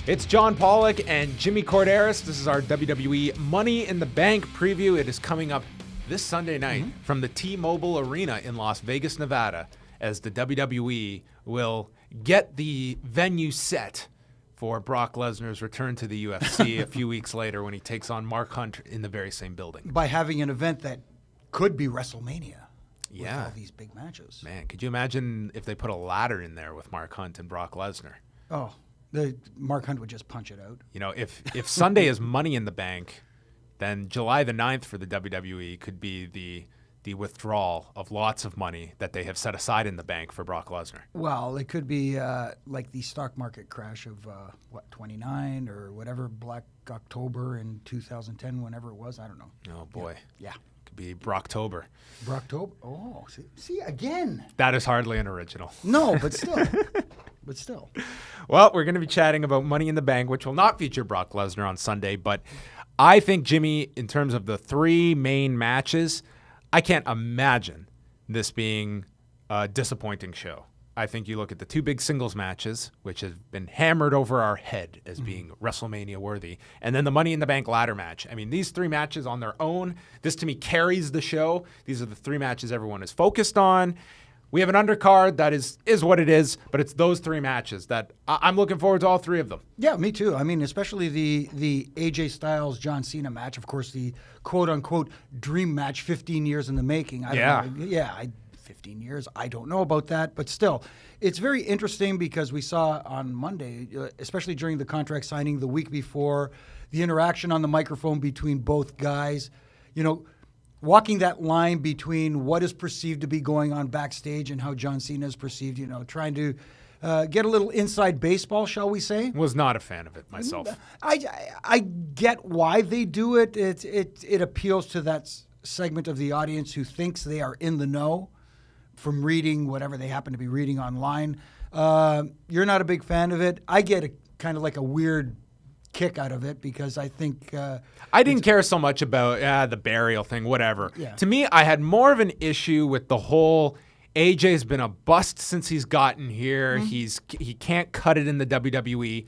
It's John Pollock and Jimmy Korderas. This is our WWE Money in the Bank preview. It is coming up this Sunday night from the T-Mobile Arena in Las Vegas, Nevada, as the WWE will get the venue set for Brock Lesnar's return to the UFC a few weeks later when he takes on Mark Hunt in the very same building. By having an event that could be WrestleMania. Yeah. With all these big matches. Man, could you imagine if they put a ladder in there with Mark Hunt and Brock Lesnar? Oh, Mark Hunt would just punch it out. You know, if Sunday is Money in the Bank, then July the 9th for the WWE could be the withdrawal of lots of money that they have set aside in the bank for Brock Lesnar. Well, it could be like the stock market crash of, 29 or whatever, Black October in 2010, whenever it was. I don't know. Oh, boy. Yeah. Could be Brocktober. Brocktober? Oh, see, again. That is hardly an original. No, but still. Well, we're going to be chatting about Money in the Bank, which will not feature Brock Lesnar on Sunday. But I think, Jimmy, in terms of the three main matches, I can't imagine this being a disappointing show. I think you look at the two big singles matches, which have been hammered over our head as being WrestleMania worthy, and then the Money in the Bank ladder match. I mean, these three matches on their own, this to me carries the show. These are the three matches everyone is focused on. We have an undercard that is what it is, but it's those three matches that I'm looking forward to all three of them. Yeah, me too. I mean, especially the AJ Styles John Cena match, of course, the quote-unquote dream match, 15 years in the making. I don't know. 15 years. I don't know about that, but still, it's very interesting because we saw on Monday, especially during the contract signing the week before, the interaction on the microphone between both guys, walking that line between what is perceived to be going on backstage and how John Cena is perceived, trying to get a little inside baseball, shall we say. Was not a fan of it myself. I get why they do it. It appeals to that segment of the audience who thinks they are in the know from reading whatever they happen to be reading online. You're not a big fan of it. I get kind of like a weird kick out of it because I think I didn't care so much about the burial thing, whatever. Yeah. To me, I had more of an issue with the whole AJ's been a bust since he's gotten here. He can't cut it in the WWE.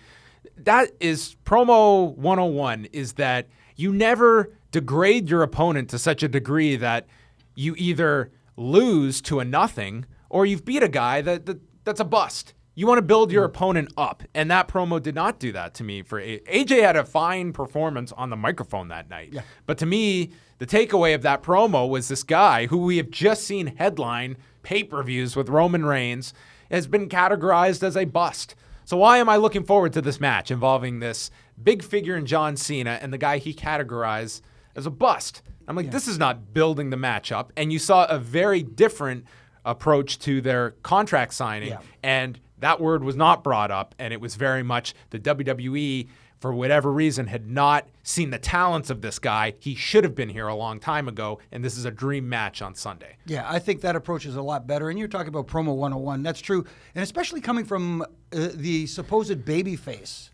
That is promo 101, is that you never degrade your opponent to such a degree that you either lose to a nothing or you've beat a guy that's a bust. You want to build your opponent up, and that promo did not do that to me. For AJ had a fine performance on the microphone that night. Yeah. But to me, the takeaway of that promo was this guy who we have just seen headline pay-per-views with Roman Reigns has been categorized as a bust. So why am I looking forward to this match involving this big figure in John Cena and the guy he categorized as a bust? I'm like, this is not building the match up. And you saw a very different approach to their contract signing, and that word was not brought up, and it was very much the WWE, for whatever reason, had not seen the talents of this guy. He should have been here a long time ago, and this is a dream match on Sunday. Yeah, I think that approach is a lot better, and you're talking about promo 101. That's true, and especially coming from the supposed babyface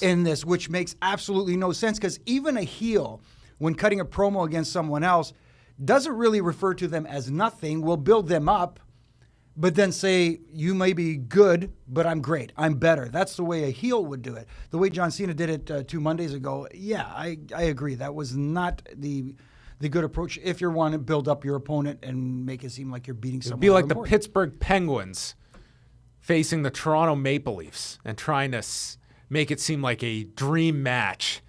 in this, which makes absolutely no sense, because even a heel, when cutting a promo against someone else, doesn't really refer to them as nothing, will build them up, but then say, you may be good, but I'm great. I'm better. That's the way a heel would do it. The way John Cena did it 2 Mondays ago, I agree. That was not the good approach if you want to build up your opponent and make it seem like you're beating someone. It would be like the Pittsburgh Penguins facing the Toronto Maple Leafs and trying to make it seem like a dream match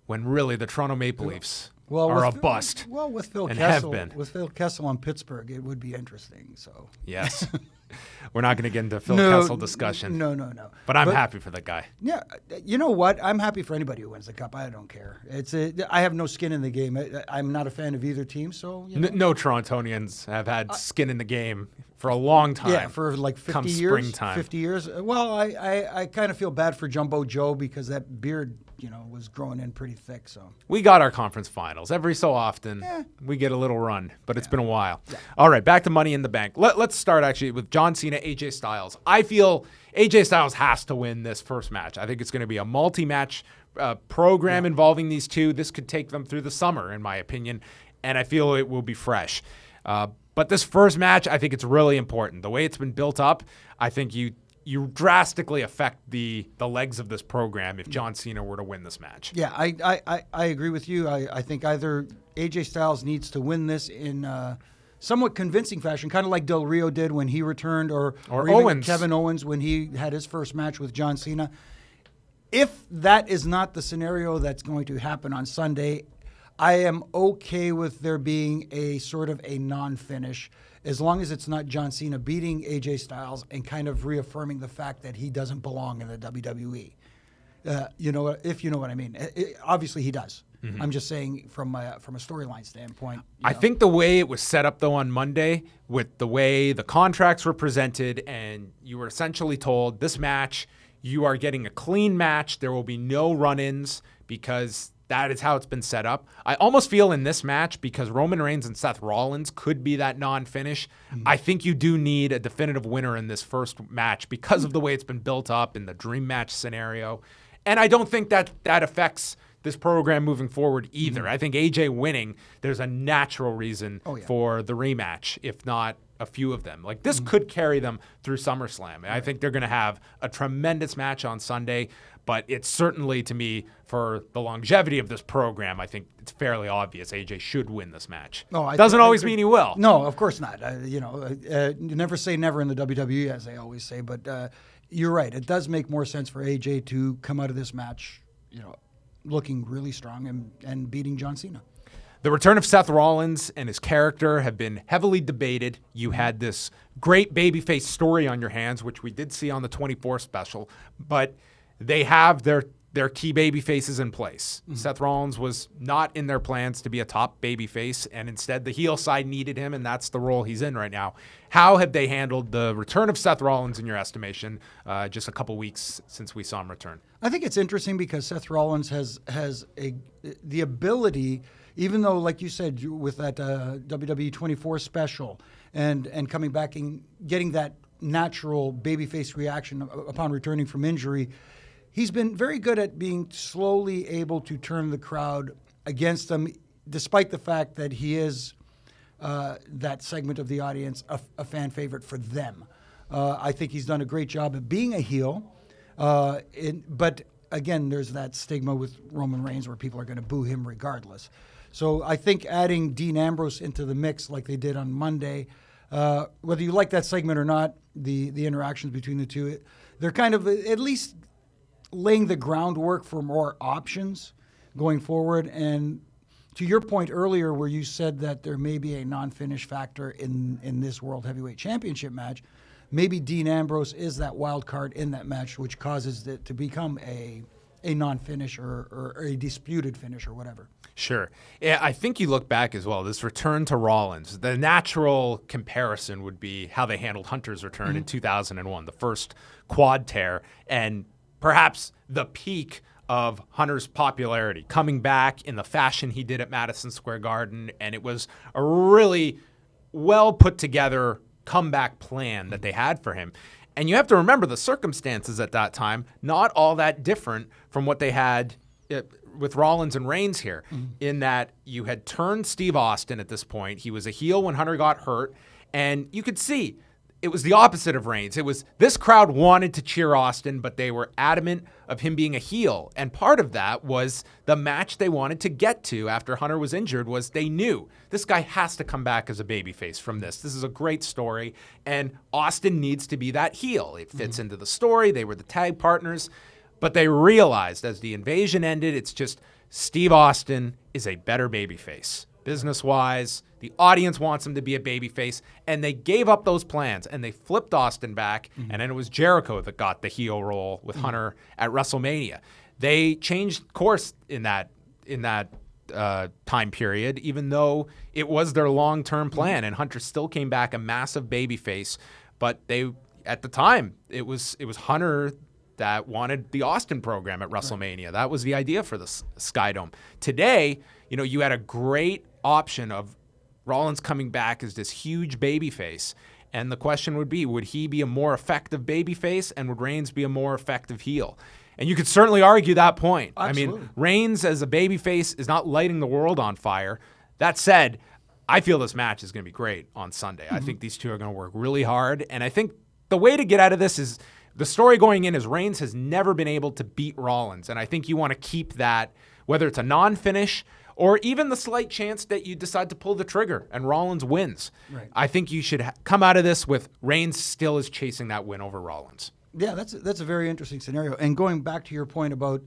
when really the Toronto Maple Leafs are a bust. Well, with Phil Kessel on Pittsburgh, it would be interesting. So yes, we're not going to get into Phil Kessel discussion. No. But I'm happy for the guy. Yeah, you know what? I'm happy for anybody who wins the cup. I don't care. I have no skin in the game. I'm not a fan of either team. So no Torontonians have had skin in the game for a long time. Yeah, for like 50 years. Springtime. 50 years. Well, I kind of feel bad for Jumbo Joe because that beard, was growing in pretty thick. So we got our conference finals. Every so often, we get a little run, but it's been a while. Yeah. All right, back to Money in the Bank. Let's start actually with John Cena, AJ Styles. I feel AJ Styles has to win this first match. I think it's going to be a multi-match program involving these two. This could take them through the summer, in my opinion, and I feel it will be fresh. But this first match, I think it's really important. The way it's been built up, I think you you drastically affect the legs of this program if John Cena were to win this match. Yeah, I agree with you. I think either AJ Styles needs to win this in somewhat convincing fashion, kind of like Del Rio did when he returned, or even Owens. Kevin Owens when he had his first match with John Cena. If that is not the scenario that's going to happen on Sunday, I am okay with there being a sort of a non-finish, as long as it's not John Cena beating AJ Styles and kind of reaffirming the fact that he doesn't belong in the WWE. If you know what I mean. Obviously, he does. Mm-hmm. I'm just saying from a storyline standpoint. I think the way it was set up, though, on Monday, with the way the contracts were presented, and you were essentially told this match, you are getting a clean match. There will be no run-ins because that is how it's been set up. I almost feel in this match, because Roman Reigns and Seth Rollins could be that non-finish, I think you do need a definitive winner in this first match because of the way it's been built up in the dream match scenario. And I don't think that affects this program moving forward either. I think AJ winning, there's a natural reason for the rematch, if not a few of them. Like, this could carry them through SummerSlam. I think they're going to have a tremendous match on Sunday, but it's certainly, to me, for the longevity of this program, I think it's fairly obvious AJ should win this match. Doesn't always mean he will. No, of course not. You never say never in the WWE, as they always say, but you're right. It does make more sense for AJ to come out of this match, looking really strong and beating John Cena. The return of Seth Rollins and his character have been heavily debated. You had this great babyface story on your hands, which we did see on the 24 special, but they have their key babyfaces in place. Mm-hmm. Seth Rollins was not in their plans to be a top babyface, and instead the heel side needed him, and that's the role he's in right now. How have they handled the return of Seth Rollins in your estimation, just a couple weeks since we saw him return? I think it's interesting because Seth Rollins has the ability, even though, like you said, with that WWE 24 special and coming back and getting that natural babyface reaction upon returning from injury, he's been very good at being slowly able to turn the crowd against him, despite the fact that he is that segment of the audience, a fan favorite for them. I think he's done a great job at being a heel. But again, there's that stigma with Roman Reigns where people are going to boo him regardless. So I think adding Dean Ambrose into the mix like they did on Monday, whether you like that segment or not, the interactions between the two, they're kind of at least laying the groundwork for more options going forward. And to your point earlier where you said that there may be a non-finish factor in this World Heavyweight Championship match, maybe Dean Ambrose is that wild card in that match, which causes it to become a non-finish or a disputed finish or whatever. Sure. Yeah, I think you look back as well, this return to Rollins, the natural comparison would be how they handled Hunter's return in 2001, the first quad tear, and perhaps the peak of Hunter's popularity, coming back in the fashion he did at Madison Square Garden, and it was a really well put together comeback plan that they had for him. And you have to remember the circumstances at that time, not all that different from what they had with Rollins and Reigns here, in that you had turned Steve Austin at this point. He was a heel when Hunter got hurt, and you could see it was the opposite of Reigns. It was this crowd wanted to cheer Austin, but they were adamant of him being a heel. And part of that was the match they wanted to get to after Hunter was injured was they knew this guy has to come back as a babyface from this. This is a great story, and Austin needs to be that heel. It fits into the story. They were the tag partners, but they realized as the invasion ended, it's just Steve Austin is a better babyface. Business-wise, the audience wants him to be a babyface, and they gave up those plans, and they flipped Austin back, and then it was Jericho that got the heel role with Hunter at WrestleMania. They changed course in that time period, even though it was their long-term plan, and Hunter still came back a massive babyface, but they, at the time, it was Hunter that wanted the Austin program at WrestleMania. Right. That was the idea for the Skydome. Today, you had a great option of Rollins coming back as this huge babyface. And the question would he be a more effective babyface, and would Reigns be a more effective heel? And you could certainly argue that point. Absolutely. I mean, Reigns as a babyface is not lighting the world on fire. That said, I feel this match is going to be great on Sunday. I think these two are going to work really hard. And I think the way to get out of this is the story going in is Reigns has never been able to beat Rollins, and I think you want to keep that, whether it's a non-finish or even the slight chance that you decide to pull the trigger and Rollins wins. Right. I think you should come out of this with Reigns still is chasing that win over Rollins. Yeah, that's a very interesting scenario. And going back to your point about,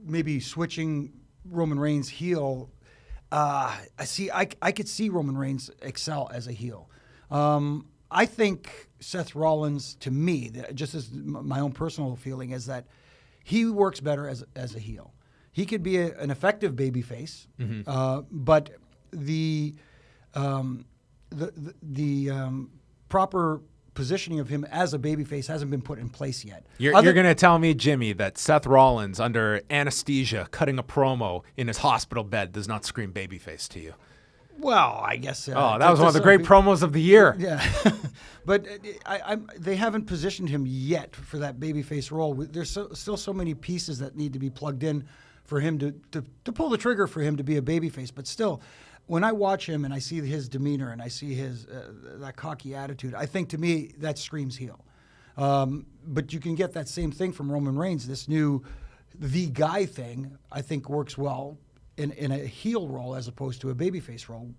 maybe switching Roman Reigns heel, I could see Roman Reigns excel as a heel. I think Seth Rollins, to me, just as my own personal feeling, is that he works better as a heel. He could be an effective babyface, but the proper positioning of him as a babyface hasn't been put in place yet. You're going to tell me, Jimmy, that Seth Rollins, under anesthesia, cutting a promo in his hospital bed, does not scream babyface to you? Well, I guess. That was one of the great promos of the year. Yeah, but they haven't positioned him yet for that babyface role. There's still so many pieces that need to be plugged in for him to pull the trigger for him to be a babyface. But still, when I watch him and I see his demeanor and I see his that cocky attitude, I think to me that screams heel. But you can get that same thing from Roman Reigns. This new the guy thing, I think, works well in a heel role as opposed to a babyface role,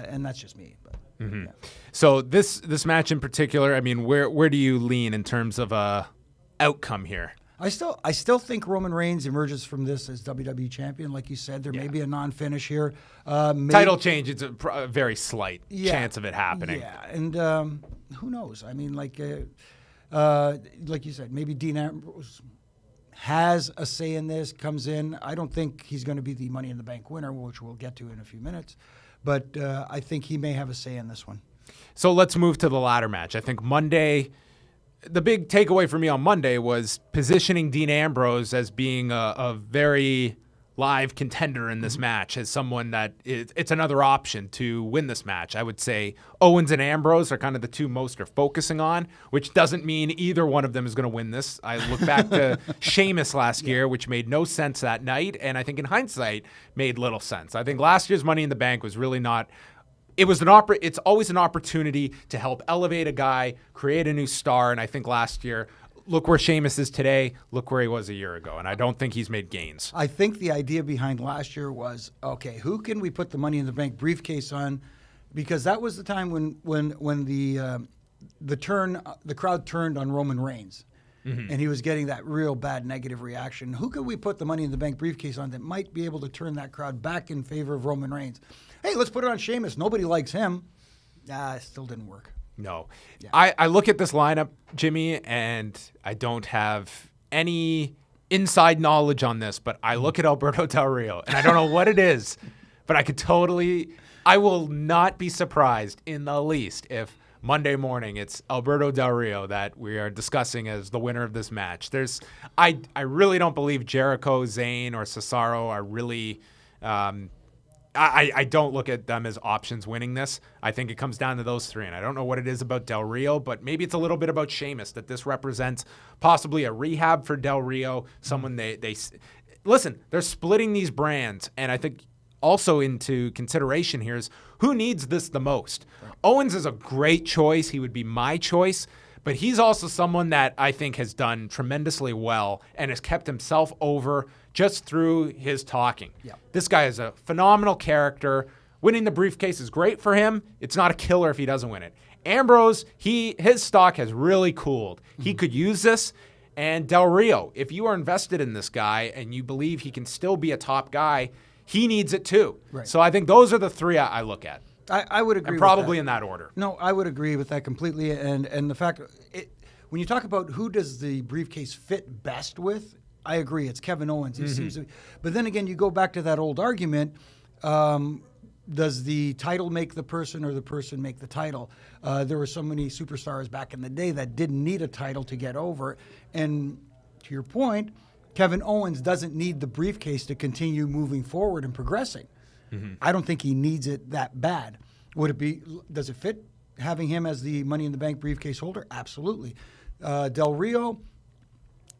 and that's just me. But, yeah. So this match in particular, I mean, where do you lean in terms of outcome here? I still think Roman Reigns emerges from this as WWE champion, like you said. There may be a non-finish here. Title change, it's a very slight chance of it happening. Yeah, and who knows? I mean, like you said, maybe Dean Ambrose has a say in this, comes in. I don't think he's going to be the Money in the Bank winner, which we'll get to in a few minutes. But I think he may have a say in this one. So let's move to the ladder match. I think Monday, the big takeaway for me on Monday was positioning Dean Ambrose as being a very live contender in this match, as someone that it's another option to win this match. I would say Owens and Ambrose are kind of the two most are focusing on, which doesn't mean either one of them is going to win this. I look back to Sheamus last year, which made no sense that night, and I think in hindsight made little sense. I think last year's Money in the Bank was really not. It's always an opportunity to help elevate a guy, create a new star, and I think last year, look where Sheamus is today, look where he was a year ago, and I don't think he's made gains. I think the idea behind last year was, okay, who can we put the Money in the Bank briefcase on? Because that was the time when the crowd turned on Roman Reigns, and he was getting that real bad negative reaction. Who could we put the Money in the Bank briefcase on that might be able to turn that crowd back in favor of Roman Reigns? Hey, let's put it on Sheamus. Nobody likes him. It still didn't work. No. Yeah. I look at this lineup, Jimmy, and I don't have any inside knowledge on this, but I look at Alberto Del Rio, and I don't know what it is, but I will not be surprised in the least if Monday morning it's Alberto Del Rio that we are discussing as the winner of this match. I really don't believe Jericho, Zayn, or Cesaro are really I don't look at them as options winning this. I think it comes down to those three, and I don't know what it is about Del Rio, but maybe it's a little bit about Sheamus, that this represents possibly a rehab for Del Rio, someone listen, they're splitting these brands, and I think also into consideration here is who needs this the most. Right. Owens is a great choice. He would be my choice, but he's also someone that I think has done tremendously well and has kept himself over just through his talking. Yep. This guy is a phenomenal character. Winning the briefcase is great for him. It's not a killer if he doesn't win it. Ambrose, his stock has really cooled. He could use this. And Del Rio, if you are invested in this guy and you believe he can still be a top guy, he needs it too. Right. So I think those are the three I look at. I would agree and with probably that. in that order. No, I would agree with that completely. And the fact, when you talk about who does the briefcase fit best with, I agree. It's Kevin Owens. He seems to be, but then again, you go back to that old argument, does the title make the person or the person make the title? There were so many superstars back in the day that didn't need a title to get over. And to your point, Kevin Owens doesn't need the briefcase to continue moving forward and progressing. I don't think he needs it that bad. Does it fit having him as the Money in the Bank briefcase holder? Absolutely. Del Rio,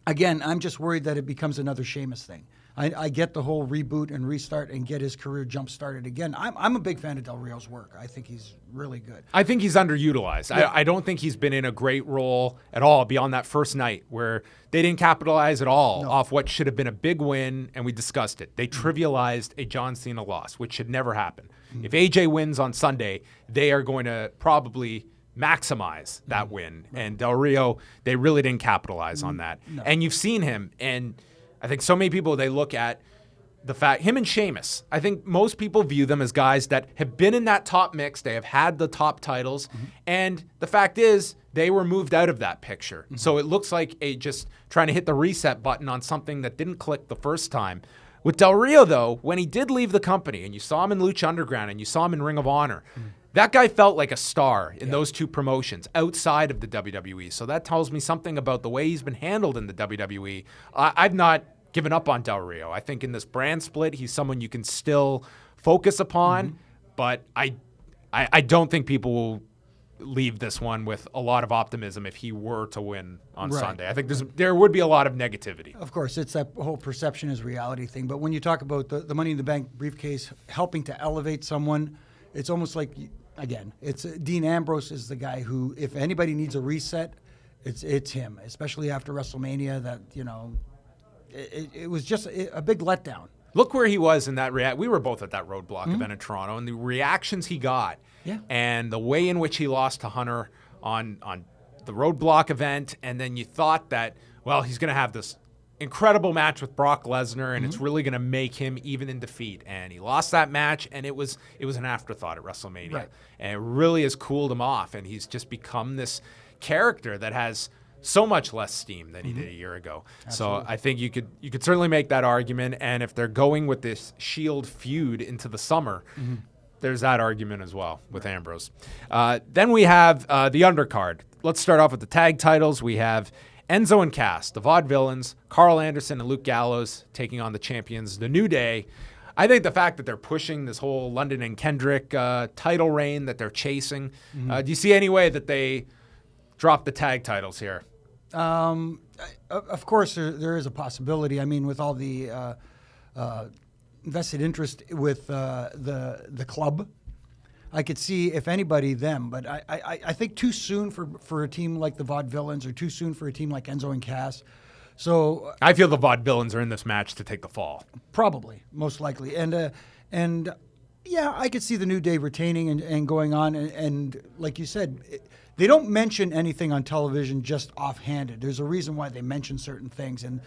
Again, I'm just worried that it becomes another Sheamus thing. I get the whole reboot and restart and get his career jump started again. I'm a big fan of Del Rio's work. I think he's really good. I think he's underutilized. Yeah. I don't think he's been in a great role at all beyond that first night where they didn't capitalize at all off what should have been a big win, and we discussed it. They trivialized a John Cena loss, which should never happen. If AJ wins on Sunday, they are going to probably maximize that win. And Del Rio, they really didn't capitalize on that. No. And you've seen him, and I think so many people, they look at the fact, him and Sheamus, I think most people view them as guys that have been in that top mix. They have had the top titles. And the fact is, they were moved out of that picture. So it looks like just trying to hit the reset button on something that didn't click the first time. With Del Rio, though, when he did leave the company, and you saw him in Lucha Underground, and you saw him in Ring of Honor, that guy felt like a star in those two promotions outside of the WWE. So that tells me something about the way he's been handled in the WWE. I've not given up on Del Rio. I think in this brand split, he's someone you can still focus upon, but I don't think people will leave this one with a lot of optimism if he were to win on Sunday. I think there would be a lot of negativity. Of course, it's that whole perception is reality thing. But when you talk about the Money in the Bank briefcase helping to elevate someone, it's almost like, again, it's Dean Ambrose is the guy who, if anybody needs a reset, it's him, especially after WrestleMania. That, you know, it was just a big letdown. Look where he was in that we were both at that Roadblock event in Toronto, and the reactions he got, and the way in which he lost to Hunter on the Roadblock event, and then you thought that, well, he's going to have this incredible match with Brock Lesnar, and it's really going to make him even in defeat. And he lost that match, and it was an afterthought at WrestleMania, and it really has cooled him off, and he's just become this character that has so much less steam than he did a year ago. Absolutely. So I think you could certainly make that argument. And if they're going with this Shield feud into the summer, there's that argument as well with Ambrose. Then we have the undercard. Let's start off with the tag titles. We have Enzo and Cass, the Vaudevillains, Carl Anderson and Luke Gallows taking on the champions, The New Day. I think the fact that they're pushing this whole London and Kendrick title reign that they're chasing, do you see any way that they drop the tag titles here? Of course, there is a possibility. I mean, with all the vested interest with the club, I could see, if anybody, them. But I think too soon for a team like the Vaudevillains, or too soon for a team like Enzo and Cass. So I feel the Vaudevillains are in this match to take the fall. Probably, most likely. And yeah, I could see the New Day retaining and going on. And like you said, they don't mention anything on television just offhanded. There's a reason why they mention certain things. And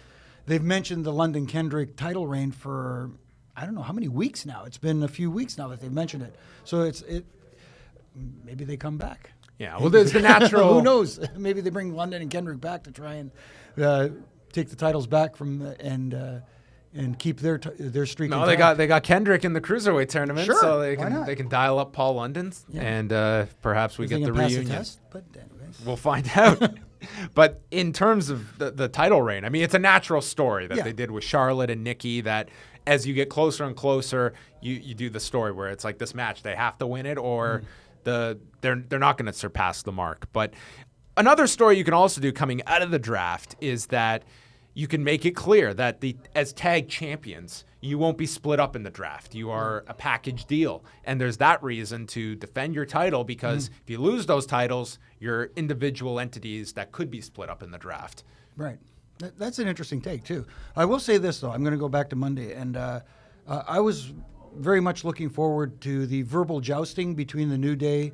they've mentioned the London Kendrick title reign for, I don't know how many weeks now. It's been a few weeks now that they've mentioned it. So maybe they come back. Yeah, well, there's the natural. Who knows? Maybe they bring London and Kendrick back to try and take the titles back from and keep their streak. No, intact. they got Kendrick in the Cruiserweight tournament, sure, so they can dial up Paul London's, and perhaps we get the reunion. The test? But anyways. We'll find out. But in terms of the title reign, I mean, it's a natural story that they did with Charlotte and Nikki, that as you get closer and closer, you do the story where it's like this match, they have to win it, or they're not going to surpass the mark. But another story you can also do coming out of the draft is that you can make it clear that as tag champions, you won't be split up in the draft. You are a package deal. And there's that reason to defend your title, because if you lose those titles, you're individual entities that could be split up in the draft. Right. That's an interesting take, too. I will say this, though. I'm going to go back to Monday. And I was very much looking forward to the verbal jousting between the New Day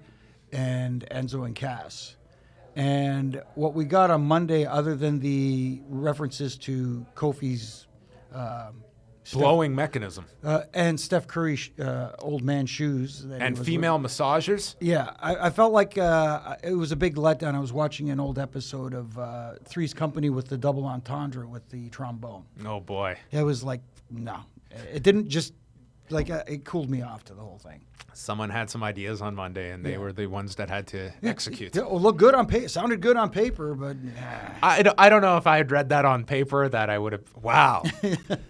and Enzo and Cass. And what we got on Monday, other than the references to Kofi's blowing mechanism and Steph Curry's old man shoes. And female massagers? Yeah. I felt like it was a big letdown. I was watching an old episode of Three's Company with the double entendre with the trombone. Oh, boy. It was like, no. It didn't just, like, it cooled me off to the whole thing. Someone had some ideas on Monday, and they were the ones that had to execute. It looked good on paper. Sounded good on paper, but I don't know if I had read that on paper that I would have. Wow,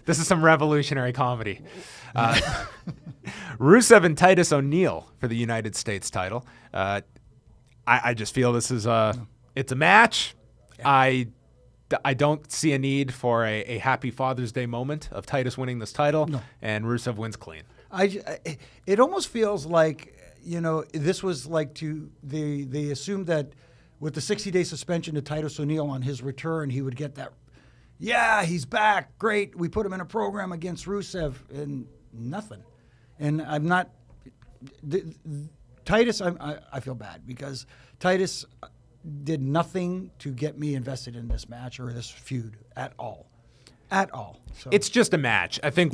this is some revolutionary comedy. Rusev and Titus O'Neil for the United States title. I just feel this is it's a match. Yeah. I don't see a need for a happy Father's Day moment of Titus winning this title, and Rusev wins clean. It almost feels like, this was like they assumed that with the 60-day suspension to Titus O'Neil on his return, he would get that, he's back, great, we put him in a program against Rusev, and nothing. And I'm not... Titus, I feel bad because Titus did nothing to get me invested in this match or this feud at all. At all. So. It's just a match. I think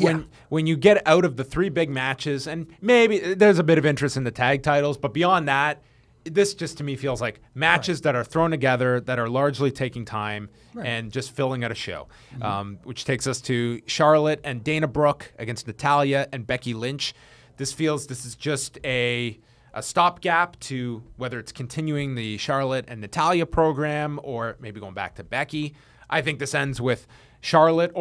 when you get out of the 3 big matches, and maybe there's a bit of interest in the tag titles, but beyond that, this just to me feels like matches that are thrown together that are largely taking time and just filling out a show, which takes us to Charlotte and Dana Brooke against Natalya and Becky Lynch. This is just a stopgap to whether it's continuing the Charlotte and Natalya program or maybe going back to Becky. I think this ends with Charlotte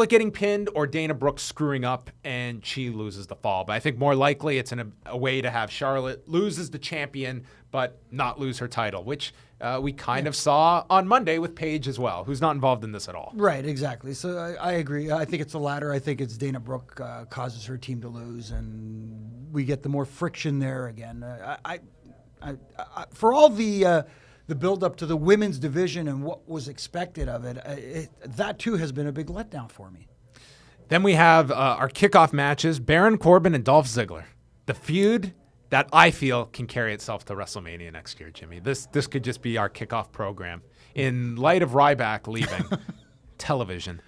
getting pinned or Dana Brooke screwing up and she loses the fall. But I think more likely it's a way to have Charlotte lose as the champion but not lose her title, which we kind of saw on Monday with Paige as well, who's not involved in this at all. Right, exactly. So I agree. I think it's the latter. I think it's Dana Brooke causes her team to lose, and we get the more friction there again. For all the build-up to the women's division and what was expected of it, that too has been a big letdown for me. Then we have our kickoff matches, Baron Corbin and Dolph Ziggler. The feud that I feel can carry itself to WrestleMania next year, Jimmy. This could just be our kickoff program. In light of Ryback leaving television,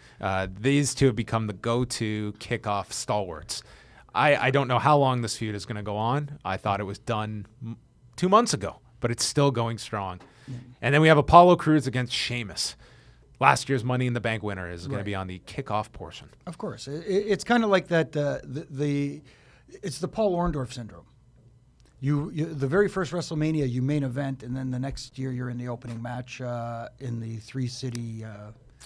these two have become the go-to kickoff stalwarts. I don't know how long this feud is going to go on. I thought it was done 2 months ago, but it's still going strong. And then we have Apollo Crews against Sheamus. Last year's Money in the Bank winner is going to be on the kickoff portion. Of course. It's kind of like that, it's the Paul Orndorff syndrome. You the very first WrestleMania, you main event, and then the next year you're in the opening match in the 3-city.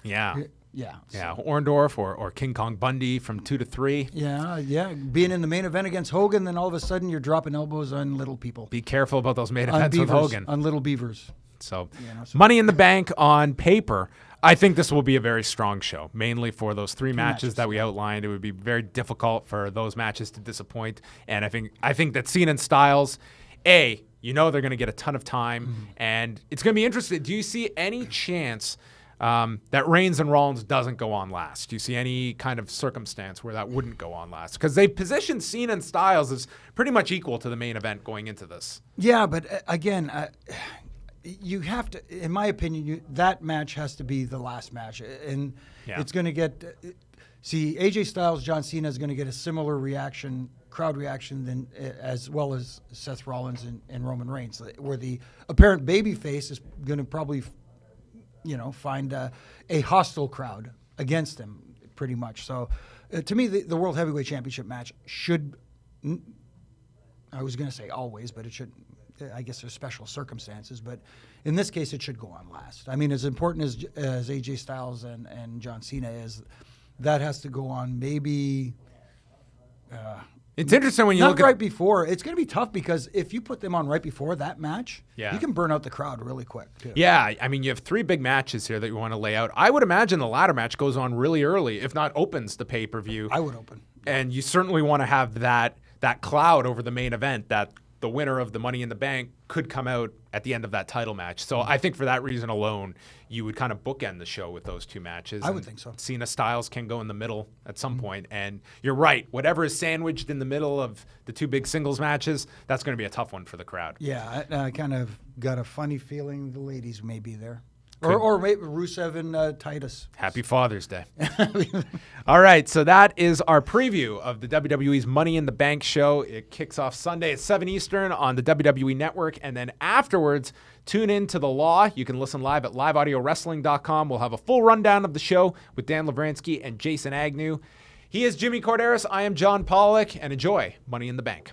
Orndorff or King Kong Bundy from 2 to 3. Yeah. Being in the main event against Hogan, then all of a sudden you're dropping elbows on little people. Be careful about those main events with Hogan. On little beavers. So Money in the Bank on paper, I think this will be a very strong show, mainly for those 3 matches that we outlined. It would be very difficult for those matches to disappoint. And I think that Cena and Styles, they're going to get a ton of time. And it's going to be interesting. Do you see any chance that Reigns and Rollins doesn't go on last? Do you see any kind of circumstance where that wouldn't go on last? Because they positioned Cena and Styles as pretty much equal to the main event going into this. Yeah, but again, you have to, in my opinion, that match has to be the last match. And it's going to get, AJ Styles, John Cena is going to get a similar crowd reaction as well as Seth Rollins and Roman Reigns, where the apparent babyface is going to probably find a hostile crowd against him, pretty much. So, to me, the World Heavyweight Championship match should, I was going to say always, but it should, I guess there's special circumstances, but in this case, it should go on last. I mean, as important as AJ Styles and John Cena is, that has to go on maybe... It's interesting when you look at... Not right before. It's going to be tough because if you put them on right before that match, you can burn out the crowd really quick, too. Yeah, I mean, you have 3 big matches here that you want to lay out. I would imagine the ladder match goes on really early, if not opens the pay-per-view. I would open. And you certainly want to have that cloud over the main event, that the winner of the Money in the Bank could come out at the end of that title match. So I think for that reason alone, you would kind of bookend the show with those 2 matches. I would think so. Cena Styles can go in the middle at some point. And you're right. Whatever is sandwiched in the middle of the 2 big singles matches, that's going to be a tough one for the crowd. Yeah, I kind of got a funny feeling the ladies may be there. Or maybe Rusev and Titus. Happy Father's Day. All right, so that is our preview of the WWE's Money in the Bank show. It kicks off Sunday at 7 Eastern on the WWE Network. And then afterwards, tune in to The Law. You can listen live at liveaudiowrestling.com. We'll have a full rundown of the show with Dan Lavransky and Jason Agnew. He is Jimmy Korderas. I am John Pollock. And enjoy Money in the Bank.